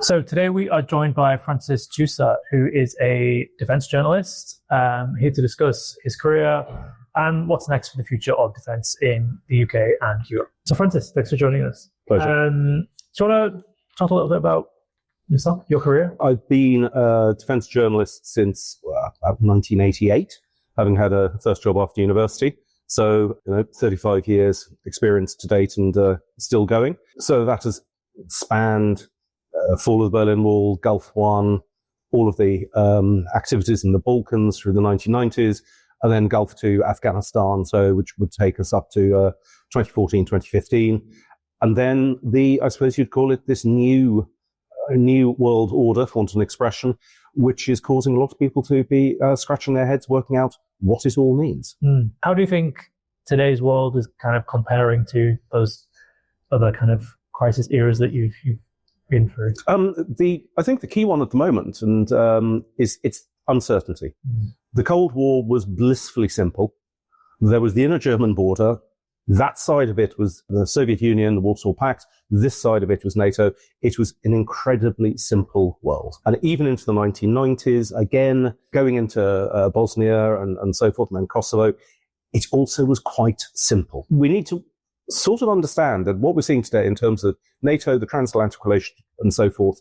So today we are joined by Francis Tusa, who is a defence journalist, here to discuss his career and what's next for the future of defence in the UK and Europe. So Francis, thanks for joining us. Pleasure. Do you want to talk a little bit about yourself, your career? I've been a defence journalist since about 1988, having had a first job after university. So, 35 years experience to date and still going. So that has spanned fall of the Berlin Wall, Gulf War, all of the activities in the Balkans through the 1990s, and then Gulf to Afghanistan, so which would take us up to 2014, 2015. And then I suppose you'd call it this new world order, for want of an expression, which is causing a lot of people to be scratching their heads, working out what it all means. How do you think today's world is kind of comparing to those other kind of crisis eras that you've been through? I think the key one at the moment is it's uncertainty. The Cold War was blissfully simple. There was the inner German border. That side of it was the Soviet Union, the Warsaw Pact. This side of it was NATO. It was an incredibly simple world. And even into the 1990s, again, going into Bosnia and so forth, and then Kosovo, it also was quite simple. We need to sort of understand that what we're seeing today in terms of NATO, the transatlantic relationship, and so forth,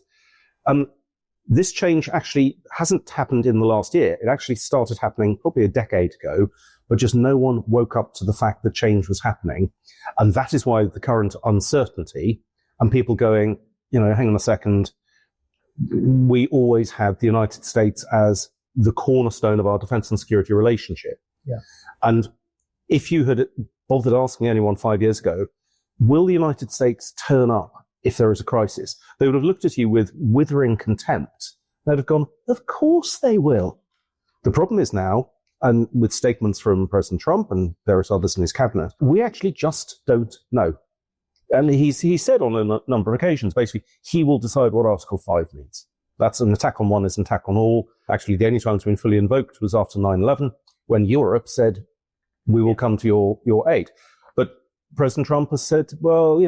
this change actually hasn't happened in the last year. It actually started happening probably a decade ago, but just no one woke up to the fact that change was happening. And that is why the current uncertainty and people going, hang on a second, we always had the United States as the cornerstone of our defense and security relationship. Yeah. And if you had bothered asking anyone 5 years ago, will the United States turn up if there is a crisis? They would have looked at you with withering contempt. They'd have gone, of course they will. The problem is now, and with statements from President Trump and various others in his cabinet, we actually just don't know. And he said on a number of occasions, basically, he will decide what Article 5 means. That's an attack on one is an attack on all. Actually, the only time it's been fully invoked was after 9/11, when Europe said, we will come to your aid. But President Trump has said, well,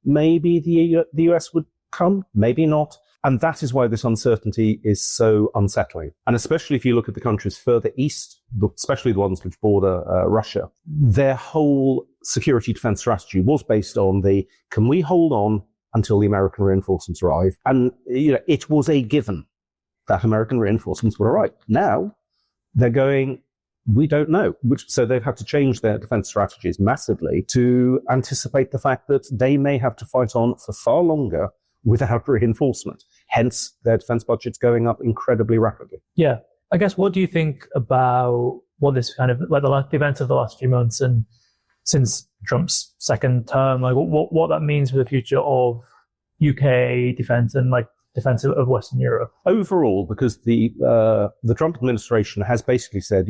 maybe the US would come, maybe not. And that is why this uncertainty is so unsettling. And especially if you look at the countries further east, especially the ones which border Russia, their whole security defense strategy was based on can we hold on until the American reinforcements arrive? And, it was a given that American reinforcements would arrive. Now they're going, we don't know. So they've had to change their defense strategies massively to anticipate the fact that they may have to fight on for far longer without reinforcement. Hence, their defense budget's going up incredibly rapidly. Yeah. I guess, what do you think about what this kind of, like the events of the last few months and since Trump's second term, like what that means for the future of UK defense and defense of Western Europe? Overall, because the Trump administration has basically said,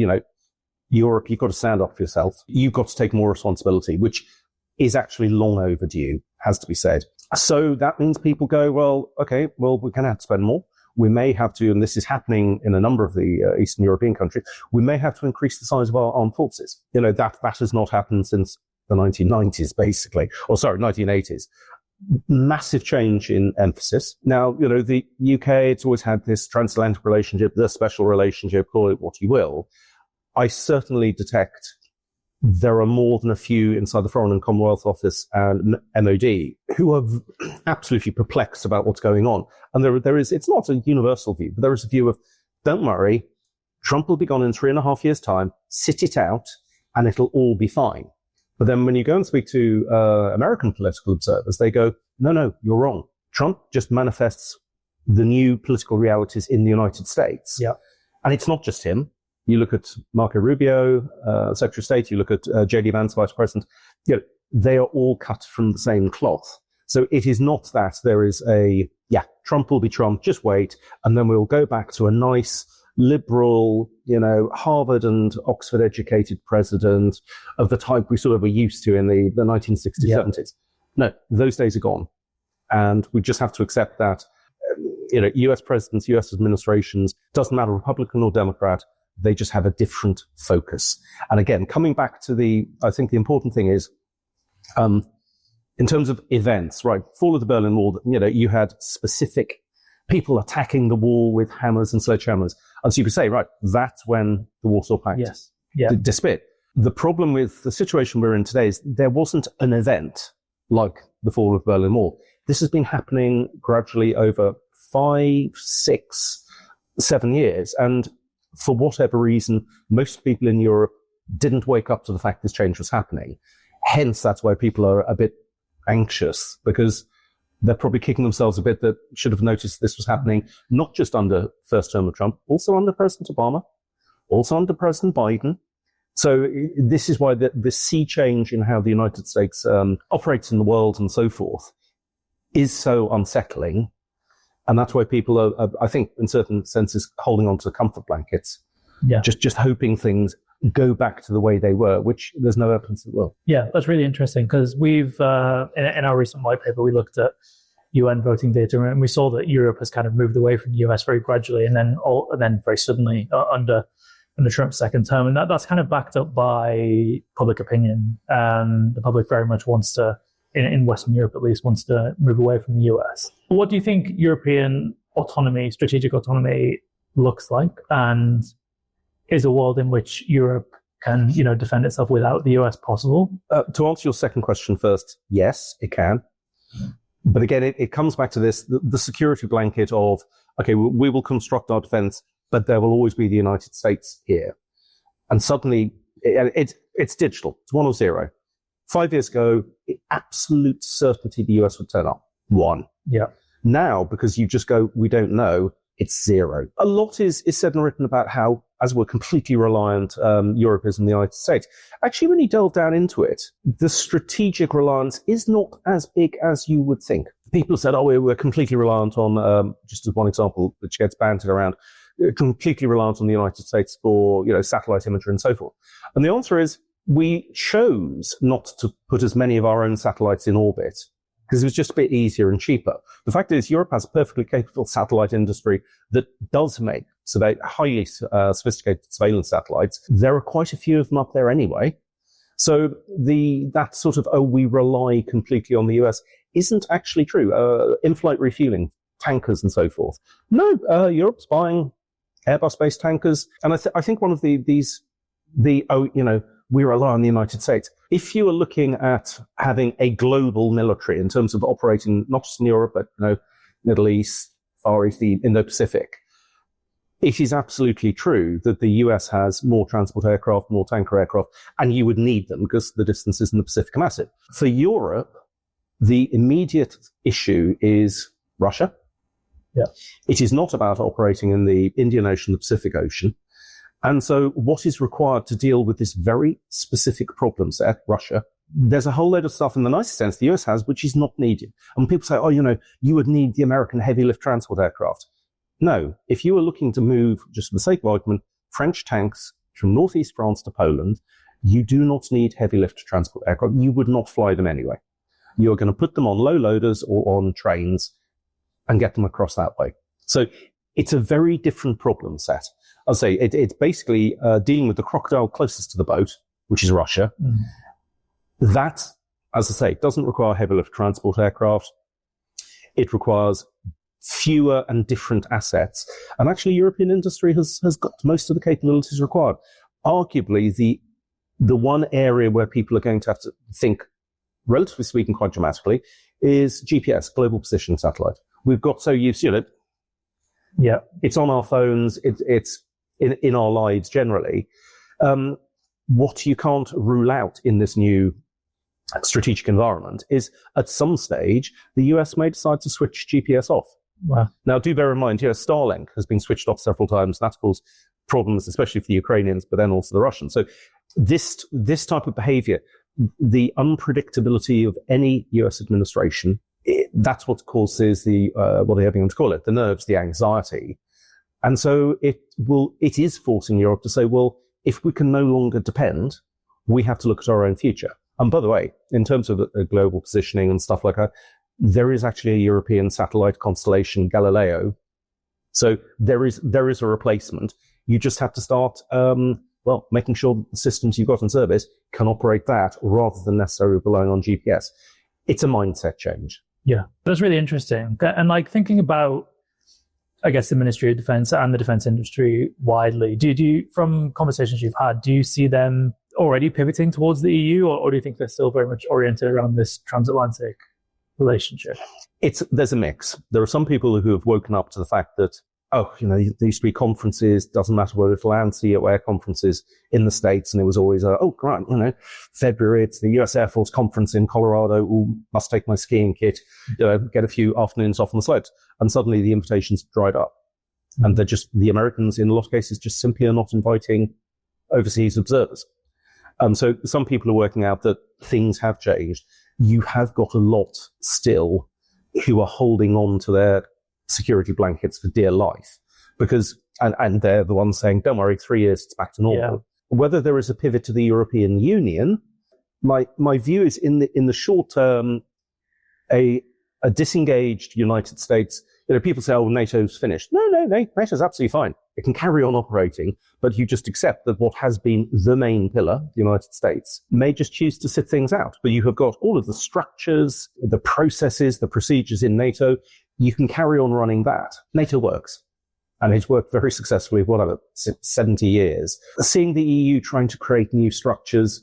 Europe, you've got to stand up for yourself. You've got to take more responsibility, which is actually long overdue, has to be said. So that means people go, well, okay, well, we're going to have to spend more. We may have to, and this is happening in a number of the Eastern European countries, we may have to increase the size of our armed forces. That has not happened since the 1990s, basically. 1980s. Massive change in emphasis. Now, the UK, it's always had this transatlantic relationship, the special relationship, call it what you will. I certainly detect there are more than a few inside the Foreign and Commonwealth Office and MOD who are absolutely perplexed about what's going on. And there is, it's not a universal view, but there is a view of, don't worry, Trump will be gone in 3.5 years' time, sit it out, and it'll all be fine. But then when you go and speak to American political observers, they go, no, you're wrong. Trump just manifests the new political realities in the United States. Yeah. And it's not just him. You look at Marco Rubio, Secretary of State, you look at J.D. Vance, Vice President, they are all cut from the same cloth. So it is not that there is Trump will be Trump, just wait, and then we'll go back to a nice, liberal, Harvard and Oxford educated president of the type we sort of were used to in the 1960s, 70s. No, those days are gone. And we just have to accept that, US presidents, US administrations, doesn't matter Republican or Democrat, they just have a different focus. And again, coming back to I think the important thing is, in terms of events, right? Fall of the Berlin Wall, you had specific people attacking the wall with hammers and sledgehammers. And so you could say, right, that's when the Warsaw Pact disappeared. The problem with the situation we're in today is there wasn't an event like the fall of the Berlin Wall. This has been happening gradually over 5, 6, 7 years. And for whatever reason, most people in Europe didn't wake up to the fact this change was happening. Hence, that's why people are a bit anxious, because they're probably kicking themselves a bit that should have noticed this was happening, not just under first term of Trump, also under President Obama, also under President Biden. So this is why the sea change in how the United States operates in the world and so forth is so unsettling. And that's why people are, I think, in certain senses, holding on to comfort blankets, just hoping things go back to the way they were, which there's no evidence it will. Yeah, that's really interesting, because we've, in our recent white paper, we looked at UN voting data, and we saw that Europe has kind of moved away from the US very gradually, and then very suddenly under Trump's second term. And that's kind of backed up by public opinion. The public very much wants to, in Western Europe at least, wants to move away from the US. What do you think European autonomy, strategic autonomy, looks like? And is a world in which Europe can, defend itself without the US possible? To answer your second question first, yes, it can. But again, it comes back to this, the security blanket of, okay, we will construct our defense, but there will always be the United States here. And suddenly, it's digital. It's 1 or 0. 5 years ago, absolute certainty the US would turn up. 1. Yeah. Now, because you just go, we don't know, it's 0. A lot is said and written about how, as we're completely reliant, Europe is on the United States. Actually, when you delve down into it, the strategic reliance is not as big as you would think. People said, we're completely reliant on, just as one example, which gets bantered around, completely reliant on the United States for, satellite imagery and so forth. And the answer is, we chose not to put as many of our own satellites in orbit because it was just a bit easier and cheaper. The fact is, Europe has a perfectly capable satellite industry that does make highly sophisticated surveillance satellites. There are quite a few of them up there anyway. So that sort of, we rely completely on the US isn't actually true. In-flight refueling, tankers and so forth. No, Europe's buying Airbus-based tankers. And I think one of we rely on the United States. If you are looking at having a global military in terms of operating not just in Europe, but Middle East, Far East, the Indo-Pacific, it is absolutely true that the US has more transport aircraft, more tanker aircraft, and you would need them because the distances in the Pacific are massive. For Europe, the immediate issue is Russia. Yeah. It is not about operating in the Indian Ocean, the Pacific Ocean. And so what is required to deal with this very specific problem set, Russia, there's a whole load of stuff in the nicest sense the US has, which is not needed. And people say, you would need the American heavy lift transport aircraft. No, if you were looking to move, just for the sake of argument, French tanks from northeast France to Poland, you do not need heavy lift transport aircraft. You would not fly them anyway. You're going to put them on low loaders or on trains and get them across that way. So it's a very different problem set. I'll say it's basically dealing with the crocodile closest to the boat, which is Russia. Mm. That, as I say, doesn't require heavy lift transport aircraft. It requires fewer and different assets. And actually, European industry has got most of the capabilities required. Arguably, the one area where people are going to have to think, relatively speaking, quite dramatically, is GPS, Global Positioning Satellite. We've got so used to it. Yeah. It's on our phones. It's in our lives generally. What you can't rule out in this new strategic environment is at some stage, the US may decide to switch GPS off. Wow. Now, do bear in mind, Starlink has been switched off several times. That's caused problems, especially for the Ukrainians, but then also the Russians. So this type of behavior, the unpredictability of any US administration, that's what causes what they are going to call it, the nerves, the anxiety. And so it is forcing Europe to say, well, if we can no longer depend, we have to look at our own future. And by the way, in terms of global positioning and stuff like that, there is actually a European satellite constellation, Galileo. So there is a replacement. You just have to start, making sure that the systems you've got in service can operate that rather than necessarily relying on GPS. It's a mindset change. Yeah, that's really interesting. And thinking about I guess, the Ministry of Defence and the defence industry widely. Do you, from conversations you've had, do you see them already pivoting towards the EU, or do you think they're still very much oriented around this transatlantic relationship? There's a mix. There are some people who have woken up to the fact that, there used to be conferences, doesn't matter whether it's land, sea, or air conferences in the States, and it was always, February, it's the US Air Force conference in Colorado, must take my skiing kit, get a few afternoons off on the slopes. And suddenly the invitations dried up. And the Americans, in a lot of cases, just simply are not inviting overseas observers. So some people are working out that things have changed. You have got a lot still who are holding on to their security blankets for dear life, because and they're the ones saying, don't worry, 3 years, it's back to normal. Yeah. Whether there is a pivot to the European Union, my view is in the short term, a disengaged United States, people say, NATO's finished. No, NATO's absolutely fine. It can carry on operating, but you just accept that what has been the main pillar, the United States, may just choose to sit things out. But you have got all of the structures, the processes, the procedures in NATO. You can carry on running that. NATO works. And it's worked very successfully, 70 years. Seeing the EU trying to create new structures,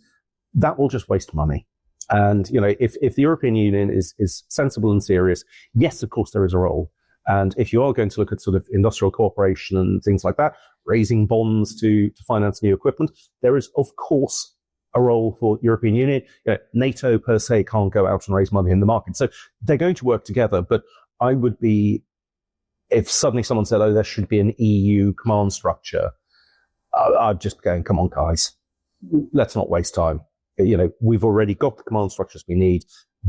that will just waste money. And, if the European Union is sensible and serious, yes, of course, there is a role. And if you are going to look at sort of industrial cooperation and things like that, raising bonds to finance new equipment, there is, of course, a role for European Union. NATO per se can't go out and raise money in the market. So they're going to work together. But I would be, if suddenly someone said, there should be an EU command structure, I'd just go, come on, guys, let's not waste time. We've already got the command structures we need.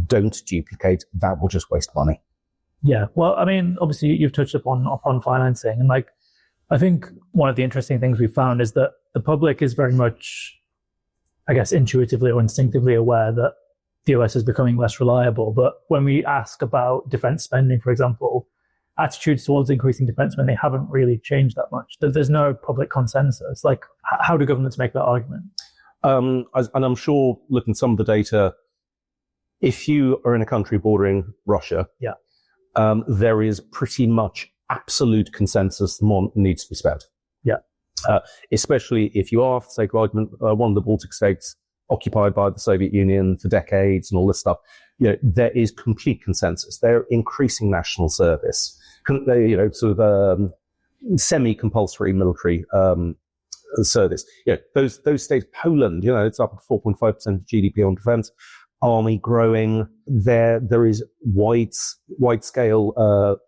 Don't duplicate. That will just waste money. Yeah. Well, I mean, obviously you've touched upon financing, and I think one of the interesting things we found is that the public is very much, I guess, intuitively or instinctively aware that the US is becoming less reliable. But when we ask about defense spending, for example, attitudes towards increasing defense spending haven't really changed that much. There's no public consensus. How do governments make that argument? And I'm sure, looking at some of the data, if you are in a country bordering Russia, there is pretty much absolute consensus that more needs to be spent. Yeah. Especially if you are, for the sake of argument, one of the Baltic states occupied by the Soviet Union for decades and all this stuff. There is complete consensus. They're increasing national service, semi-compulsory military service. Those states, Poland, it's up at 4.5% of GDP on defense. Army growing. There is wide scale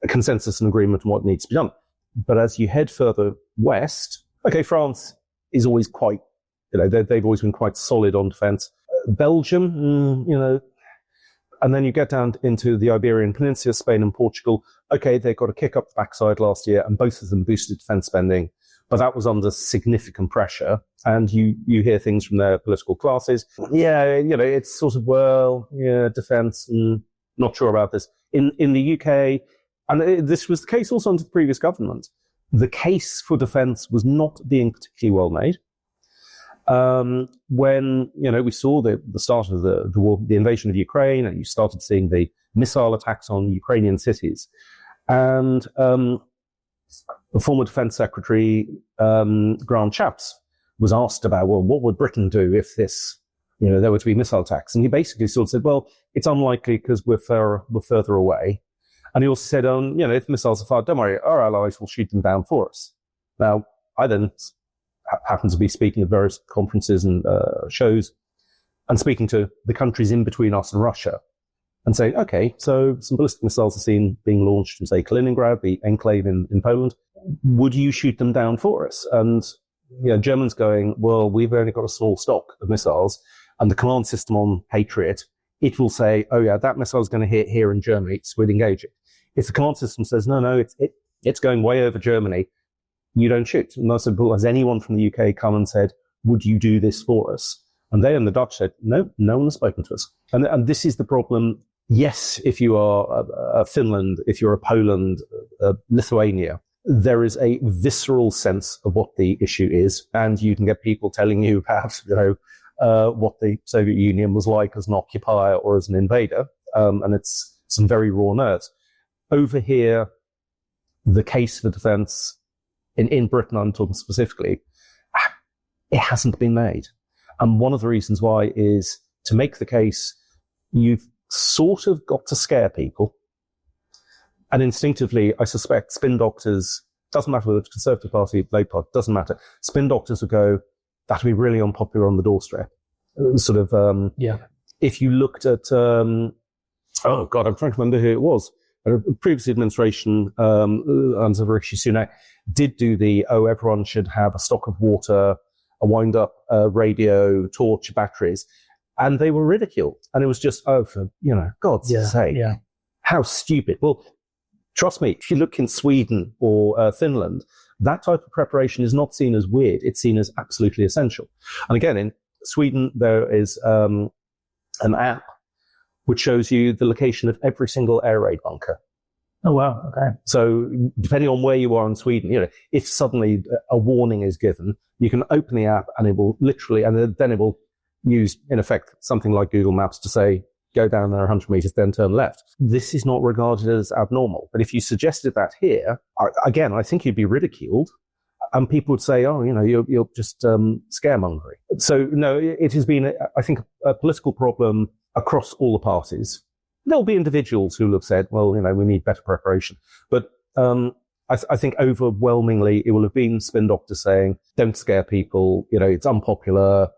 consensus and agreement on what needs to be done. But as you head further west, France is always quite, they've always been quite solid on defense. Belgium, and then you get down into the Iberian Peninsula, Spain and Portugal. Okay, they got a kick up the backside last year, and both of them boosted defense spending. But that was under significant pressure. And you hear things from their political classes. It's sort of, defense, not sure about this. In the UK, and this was the case also under the previous government, the case for defense was not being particularly well made. When, we saw the start of the war, the invasion of Ukraine, and you started seeing the missile attacks on Ukrainian cities. And the former Defense Secretary, Grant Shapps, was asked about, what would Britain do if this, there were to be missile attacks? And he basically sort of said, it's unlikely because we're further away. And he also said, if missiles are fired, don't worry, our allies will shoot them down for us. Now, I then happen to be speaking at various conferences and shows and speaking to the countries in between us and Russia and saying, okay, so some ballistic missiles are seen being launched from, say, Kaliningrad, the enclave in Poland. Would you shoot them down for us? And Germans going, we've only got a small stock of missiles, and the command system on Patriot, it will say, that missile is going to hit here in Germany, so we'd engage it. If the command system says, no, it's going way over Germany, you don't shoot. And I said, has anyone from the UK come and said, would you do this for us? And they and the Dutch said, no one has spoken to us. And this is the problem. Yes, if you are Finland, if you're a Poland, Lithuania, there is a visceral sense of what the issue is. And you can get people telling you perhaps, what the Soviet Union was like as an occupier or as an invader. And it's some very raw nerves. Over here, the case for defence in Britain, I'm talking specifically, it hasn't been made. And one of the reasons why is to make the case, you've sort of got to scare people. And instinctively, I suspect spin doctors, doesn't matter whether it's Conservative Party, Labour Party, doesn't matter. Spin doctors would go, that'd be really unpopular on the doorstep. Sort of, if you looked at, I'm trying to remember who it was. A previous administration, under Rishi Sunak, did do everyone should have a stock of water, a wind-up radio, torch, batteries. And they were ridiculed. And it was just, for, God's sake, how stupid. Well, trust me, if you look in Sweden or Finland, that type of preparation is not seen as weird. It's seen as absolutely essential. And again, in Sweden, there is an app which shows you the location of every single air raid bunker. Oh, wow. Okay. So depending on where you are in Sweden, if suddenly a warning is given, you can open the app and it will literally, and then it will use, in effect, something like Google Maps to say, go down there 100 meters, then turn left. This is not regarded as abnormal. But if you suggested that here, again, I think you'd be ridiculed. And people would say, you're just scaremongering. So, no, it has been, I think, a political problem across all the parties. There'll be individuals who will have said, well, we need better preparation. But I think overwhelmingly it will have been spin doctors saying, don't scare people, it's unpopular.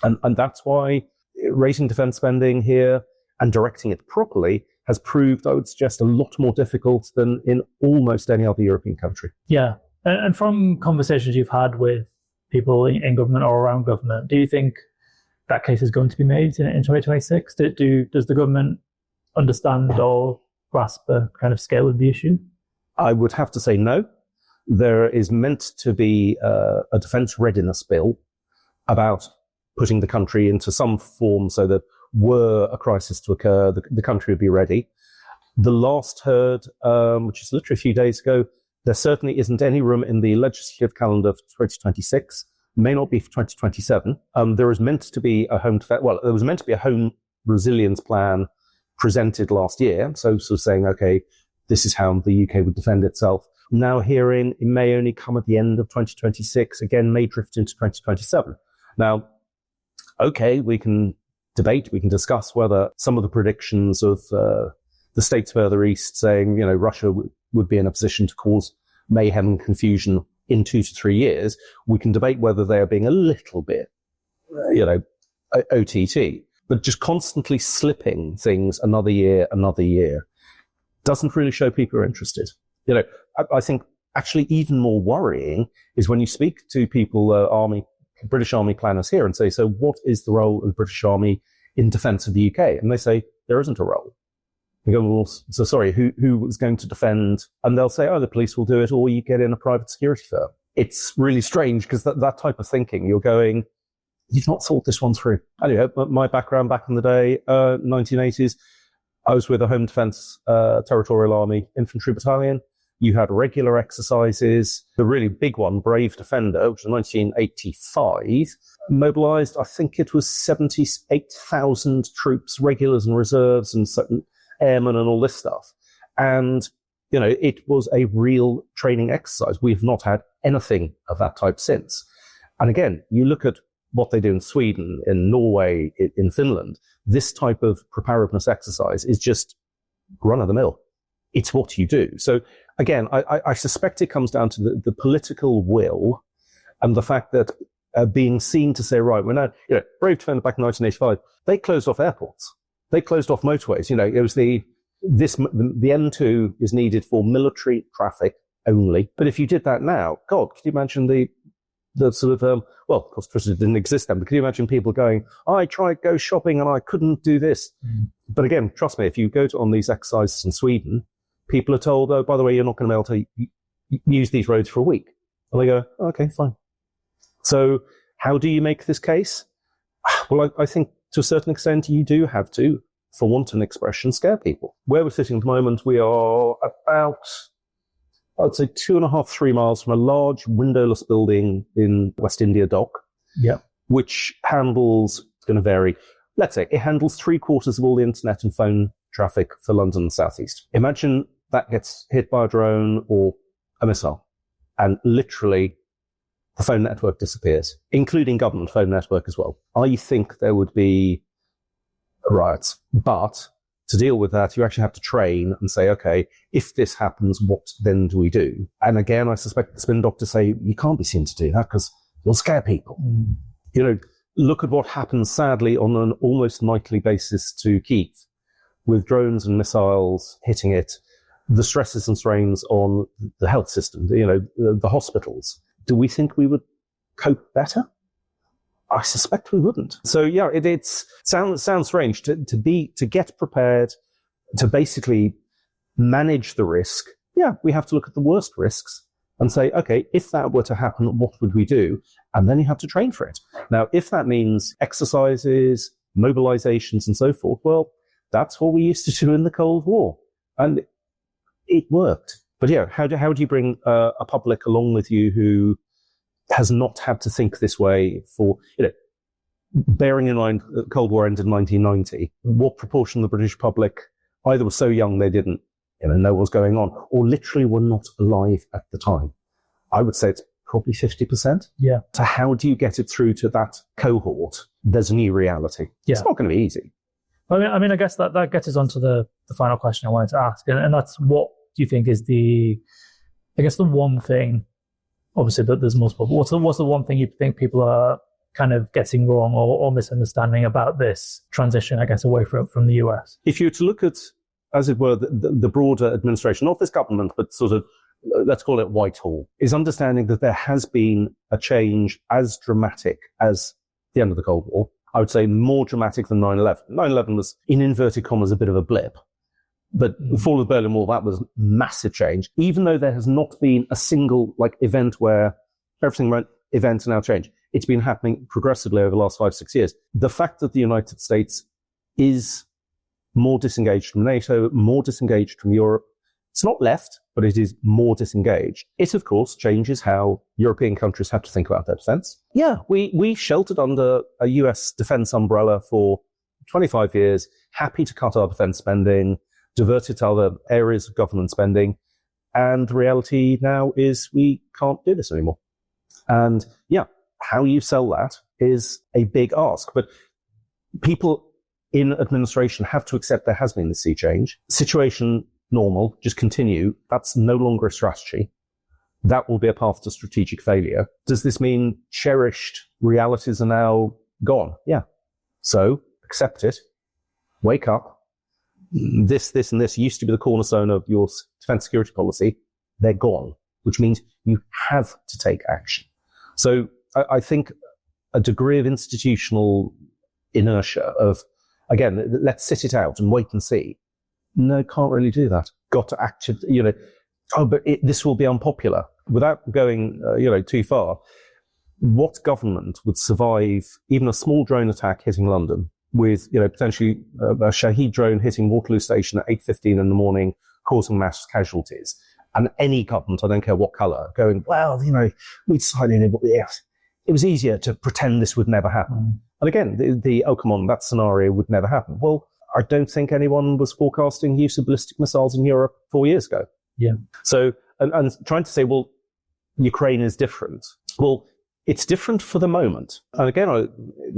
And that's why raising defence spending here and directing it properly has proved, I would suggest, a lot more difficult than in almost any other European country. Yeah. And from conversations you've had with people in government or around government, do you think that case is going to be made in 2026? Does the government understand or grasp the kind of scale of the issue? I would have to say no. There is meant to be a defence readiness bill about putting the country into some form so that were a crisis to occur, the country would be ready. The last heard, which is literally a few days ago, there certainly isn't any room in the legislative calendar for 2026, may not be for 2027. There was meant to be there was meant to be a home resilience plan presented last year. So sort of saying, okay, this is how the UK would defend itself. Now hearing it may only come at the end of 2026, again, may drift into 2027. Now, okay, we can debate, we can discuss whether some of the predictions of the states further east saying, Russia would be in a position to cause mayhem and confusion in 2 to 3 years, we can debate whether they are being a little bit, OTT. But just constantly slipping things another year doesn't really show people are interested. I think actually even more worrying is when you speak to people, British Army planners here, and say, so what is the role of the British Army in defence of the UK? And they say, there isn't a role. You go, well, so sorry, who is going to defend? And they'll say, the police will do it, or you get in a private security firm. It's really strange because that type of thinking, you're going, you've not thought this one through. Anyway, my background back in the day, 1980s, I was with a Home Defence Territorial Army Infantry Battalion. You had regular exercises. The really big one, Brave Defender, which was 1985, mobilised, I think it was 78,000 troops, regulars and reserves and certain airmen and all this stuff. And, it was a real training exercise. We've not had anything of that type since. And again, you look at what they do in Sweden, in Norway, in Finland, this type of preparedness exercise is just run of the mill. It's what you do. So again, I suspect it comes down to the political will and the fact that being seen to say, right, we're now, Brave Defender back in 1985, they closed off airports. They closed off motorways. It was the M2 is needed for military traffic only. But if you did that now, God, could you imagine the sort of, well, of course, Twitter didn't exist then, but could you imagine people going, I tried to go shopping and I couldn't do this. But again, trust me, if you go on these exercises in Sweden, people are told, oh, by the way, you're not going to be able to use these roads for a week. And they go, okay, fine. So how do you make this case? Well, I think to a certain extent, you do have to, for want of an expression, scare people. Where we're sitting at the moment, we are about, I'd say 2.5, 3 miles from a large windowless building in West India Dock, which handles, it's going to vary, let's say it handles 3/4 of all the internet and phone traffic for London and South East. Imagine that gets hit by a drone or a missile and literally the phone network disappears, including government phone network as well. I think there would be riots. But to deal with that, you actually have to train and say, okay, if this happens, what then do we do? And again, I suspect the spin doctors say, you can't be seen to do that because you'll scare people. You know, look at what happens, sadly, on an almost nightly basis to Kyiv, with drones and missiles hitting it, the stresses and strains on the health system, you know, the hospitals. Do we think we would cope better? I suspect we wouldn't. So yeah, it sounds strange to get prepared, to basically manage the risk. Yeah, we have to look at the worst risks and say, okay, if that were to happen, what would we do? And then you have to train for it. Now, if that means exercises, mobilizations, and so forth, well, that's what we used to do in the Cold War, and it worked. But yeah, how do you bring a public along with you who has not had to think this way for, you know, bearing in mind the Cold War ended in 1990, what proportion of the British public either were so young they didn't, you know what was going on, or literally were not alive at the time? I would say it's probably 50%. Yeah. So how do you get it through to that cohort? There's a new reality. Yeah. It's not going to be easy. I mean, I guess that gets us onto the final question I wanted to ask, and that's, what do you think is the one thing? Obviously, there's multiple. But what's the one thing you think people are kind of getting wrong or misunderstanding about this transition, I guess, away from the US? If you were to look at, as it were, the broader administration, not this government, but sort of, let's call it Whitehall, is understanding that there has been a change as dramatic as the end of the Cold War. I would say more dramatic than 9/11. 9/11 was, in inverted commas, a bit of a blip. But the fall of the Berlin Wall, that was massive change. Even though there has not been a single event where everything went event and now change, it's been happening progressively over the last 5-6 years. The fact that the United States is more disengaged from NATO, more disengaged from Europe, it's not left, but it is more disengaged. It, of course, changes how European countries have to think about their defense. Yeah, we sheltered under a US defense umbrella for 25 years, happy to cut our defense spending, divert it to other areas of government spending. And the reality now is we can't do this anymore. And yeah, how you sell that is a big ask. But people in administration have to accept there has been this sea change. Situation normal, just continue. That's no longer a strategy. That will be a path to strategic failure. Does this mean cherished realities are now gone? Yeah. So accept it. Wake up. This, and this used to be the cornerstone of your defense security policy. They're gone, which means you have to take action. So I think a degree of institutional inertia of, again, let's sit it out and wait and see. No, can't really do that. Got to act, but this will be unpopular. Without going, too far, what government would survive even a small drone attack hitting London with, potentially a Shahed drone hitting Waterloo Station at 8:15 in the morning, causing mass casualties? And any government, I don't care what colour, going, well, we decided it was easier to pretend this would never happen. And again, oh, come on, that scenario would never happen. Well, I don't think anyone was forecasting use of ballistic missiles in Europe 4 years ago. Yeah. So, and trying to say, well, Ukraine is different. Well, it's different for the moment. And again,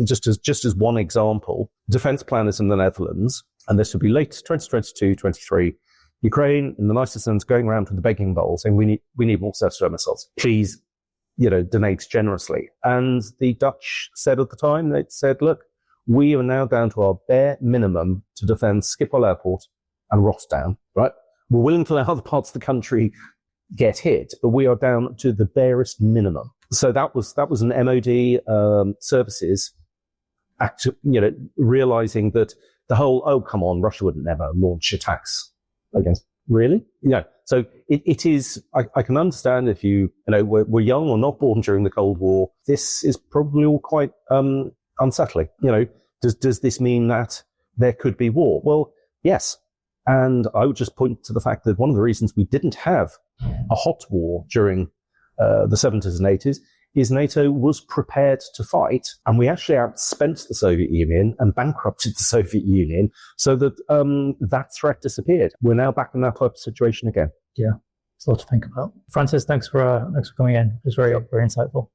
just as one example, defense planners in the Netherlands, and this will be late 2022, 23, Ukraine, in the nicest sense, going around with the begging bowl saying, we need more surface-to-air missiles. Please, donate generously. And the Dutch said at the time, they said, look, we are now down to our bare minimum to defend Schiphol Airport and Rotterdam, right? We're willing to let other parts of the country get hit, but we are down to the barest minimum. So that was an MOD services act, realizing that the whole, oh, come on, Russia would never launch attacks against, really? So it is, I can understand if we're young or not born during the Cold War, this is probably all quite unsettling. Does this mean that there could be war? Well, yes. And I would just point to the fact that one of the reasons we didn't have a hot war during the 70s and 80s is NATO was prepared to fight, and we actually outspent the Soviet Union and bankrupted the Soviet Union so that that threat disappeared. We're now back in that type of situation again. Yeah. It's a lot to think about. Francis, thanks for coming in. It was very insightful.